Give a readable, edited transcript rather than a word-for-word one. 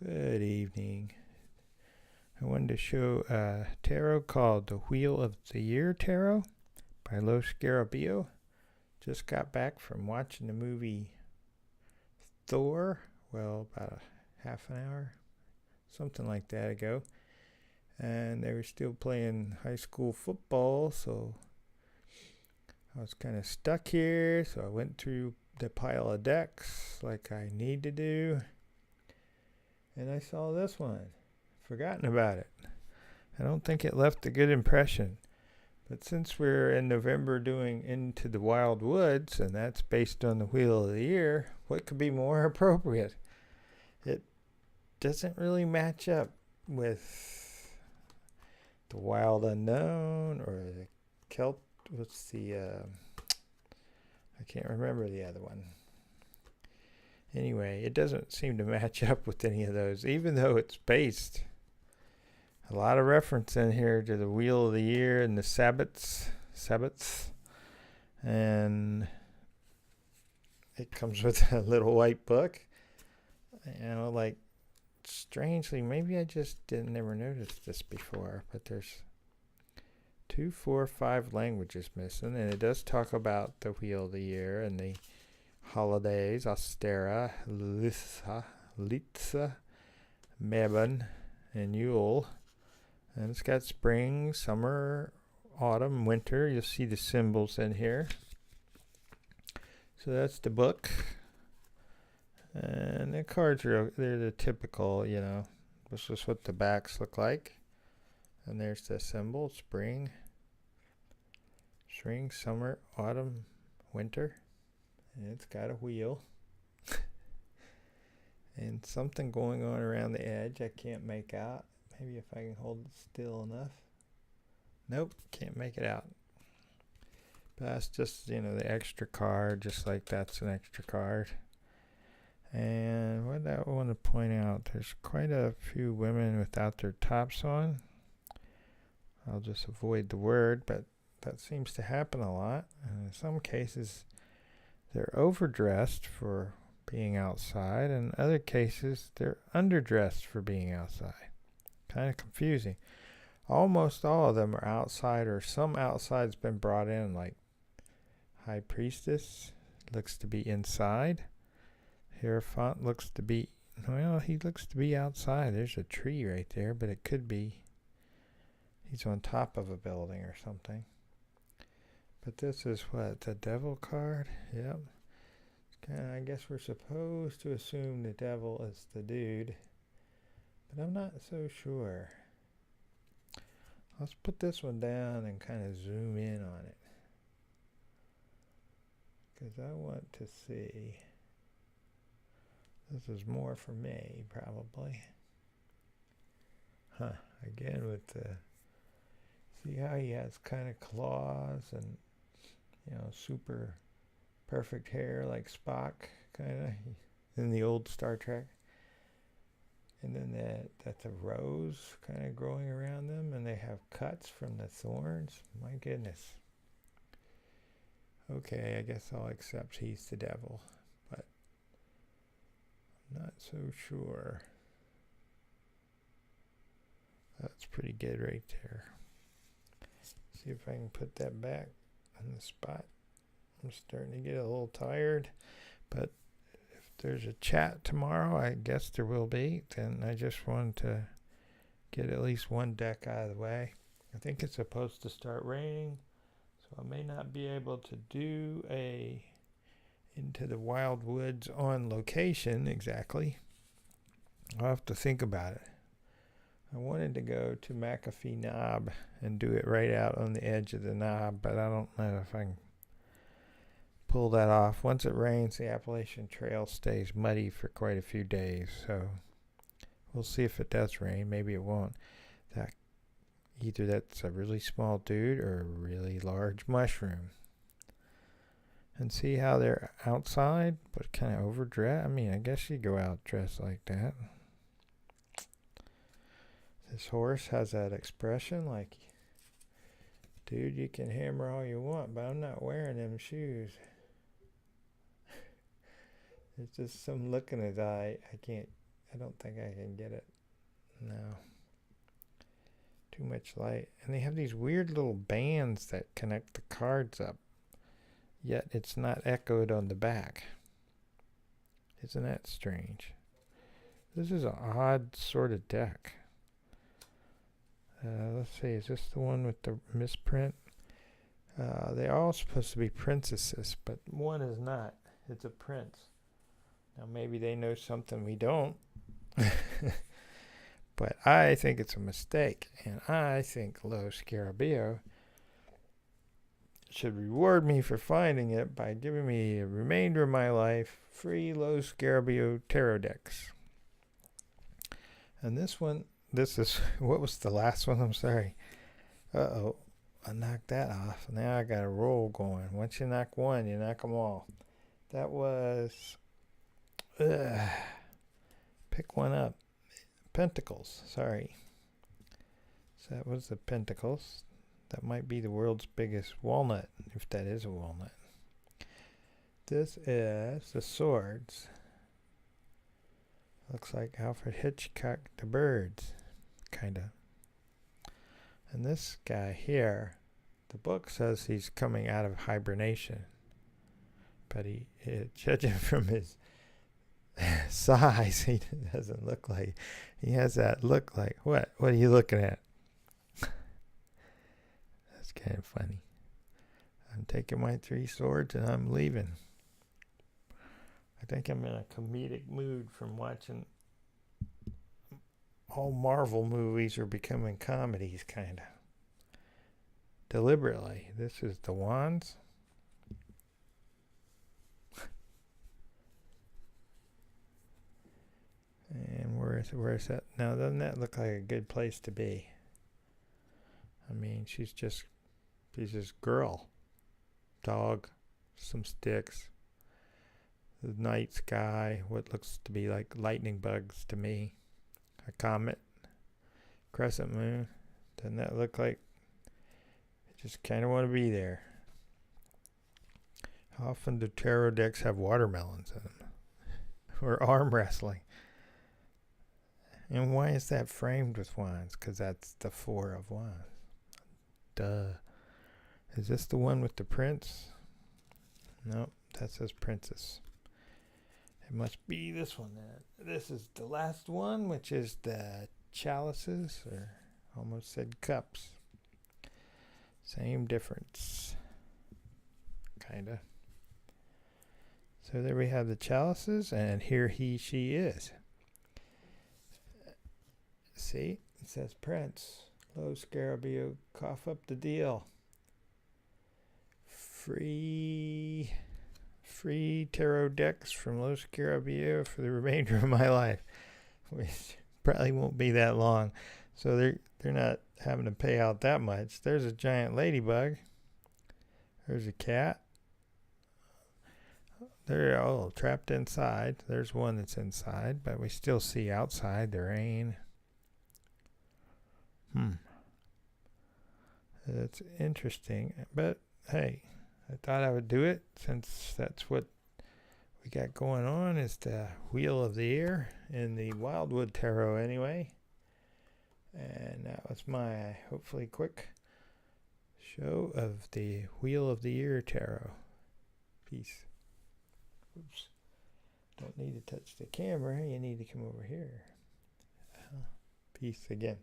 Good evening. I wanted to show a tarot called the Wheel of the Year Tarot by Los Scarabeo. Just got back from watching the movie Thor, about a half an hour, something like that ago. And they were still playing high school football, so I was kind of stuck here. So I went through the pile of decks like I need to do. And I saw this one. Forgotten about it. I don't think it left a good impression. But since we're in November doing Into the Wild Woods, and that's based on the Wheel of the Year, what could be more appropriate? It doesn't really match up with the Wild Unknown or the Kelp. What's the. I can't remember the other one. Anyway, it doesn't seem to match up with any of those, even though it's based. A lot of reference in here to the Wheel of the Year and the Sabbats. And it comes with a little white book. Strangely, maybe I just never noticed this before, but there's 2, 4, 5 languages missing, and it does talk about the Wheel of the Year and the holidays, Ostera, Litsa, Mebon, and Yule. And it's got spring, summer, autumn, winter. You'll see the symbols in here. So that's the book. And the cards they're the typical, this is what the backs look like. And there's the symbol, spring, summer, autumn, winter. And it's got a wheel. And something going on around the edge I can't make out. Maybe if I can hold it still enough. Nope, can't make it out. But that's just, the extra card, just like that's an extra card. And what I want to point out, there's quite a few women without their tops on. I'll just avoid the word, but that seems to happen a lot. And in some cases, they're overdressed for being outside, and in other cases, they're underdressed for being outside. Kind of confusing. Almost all of them are outside, or some outside's been brought in, like High Priestess looks to be inside. Hierophant looks to be, he looks to be outside. There's a tree right there, but it could be he's on top of a building or something. But this is what, the devil card? Yep. I guess we're supposed to assume the devil is the dude, but I'm not so sure. Let's put this one down and kind of zoom in on it, because I want to see. This is more for me, probably. Again with the, see how he has kind of claws and, super perfect hair like Spock, kind of, in the old Star Trek. And then that's a rose kind of growing around them, and they have cuts from the thorns. My goodness. Okay, I guess I'll accept he's the devil, but I'm not so sure. That's pretty good right there. See if I can put that back on the spot. I'm starting to get a little tired, but if there's a chat tomorrow, I guess there will be, then I just wanted to get at least one deck out of the way. I think it's supposed to start raining, so I may not be able to do a Into the Wild Woods on location exactly. I'll have to think about it. I wanted to go to McAfee Knob and do it right out on the edge of the knob, but I don't know if I can pull that off. Once it rains, the Appalachian Trail stays muddy for quite a few days, so we'll see if it does rain. Maybe it won't. Either that's a really small dude or a really large mushroom. And see how they're outside, but kind of overdressed. I guess you go out dressed like that. This horse has that expression like, dude, you can hammer all you want, but I'm not wearing them shoes. There's just some look in his eye. I I don't think I can get it. No. Too much light. And they have these weird little bands that connect the cards up. Yet it's not echoed on the back. Isn't that strange? This is an odd sort of deck. Let's see, is this the one with the misprint? They're all supposed to be princesses, but one is not. It's a prince. Now maybe they know something we don't. But I think it's a mistake, and I think Los Scarabeo should reward me for finding it by giving me a remainder of my life free Los Scarabeo tarot decks. And this one, this is, what was the last one? I'm sorry. Uh-oh, I knocked that off. Now I got a roll going. Once you knock one, you knock them all. That was, pick one up. Pentacles, sorry. So that was the Pentacles. That might be the world's biggest walnut, if that is a walnut. This is the Swords. Looks like Alfred Hitchcock, The Birds, kind of. And this guy here, the book says he's coming out of hibernation. But judging from his size, he doesn't look like. He has that look like, what? What are you looking at? That's kind of funny. I'm taking my 3 swords and I'm leaving. I think I'm in a comedic mood from watching all Marvel movies are becoming comedies, kind of. Deliberately. This is the Wands. And where is that? Now, doesn't that look like a good place to be? I mean, she's this girl. Dog, some sticks, the night sky, what looks to be like lightning bugs to me, a comet, crescent moon. Doesn't that look like I just kind of want to be there? How often do tarot decks have watermelons in them? Or arm wrestling? And why is that framed with wands? Because that's the 4 of wands. Duh. Is this the one with the prince? Nope, that says princess. It must be this one then. This is the last one, which is the chalices, or almost said cups. Same difference. Kinda. So there we have the chalices, and here she is. See, it says Prince. Los Scarabeo, cough up the deal. Free tarot decks from Los Scarabeo for the remainder of my life, which probably won't be that long. So they're not having to pay out that much. There's a giant ladybug. There's a cat. They're all trapped inside. There's one that's inside, but we still see outside the rain. That's interesting, but hey, I thought I would do it since that's what we got going on, is the Wheel of the Year in the Wildwood Tarot anyway. And that was my hopefully quick show of the Wheel of the Year Tarot. Peace. Oops. Don't need to touch the camera. You need to come over here. Peace again.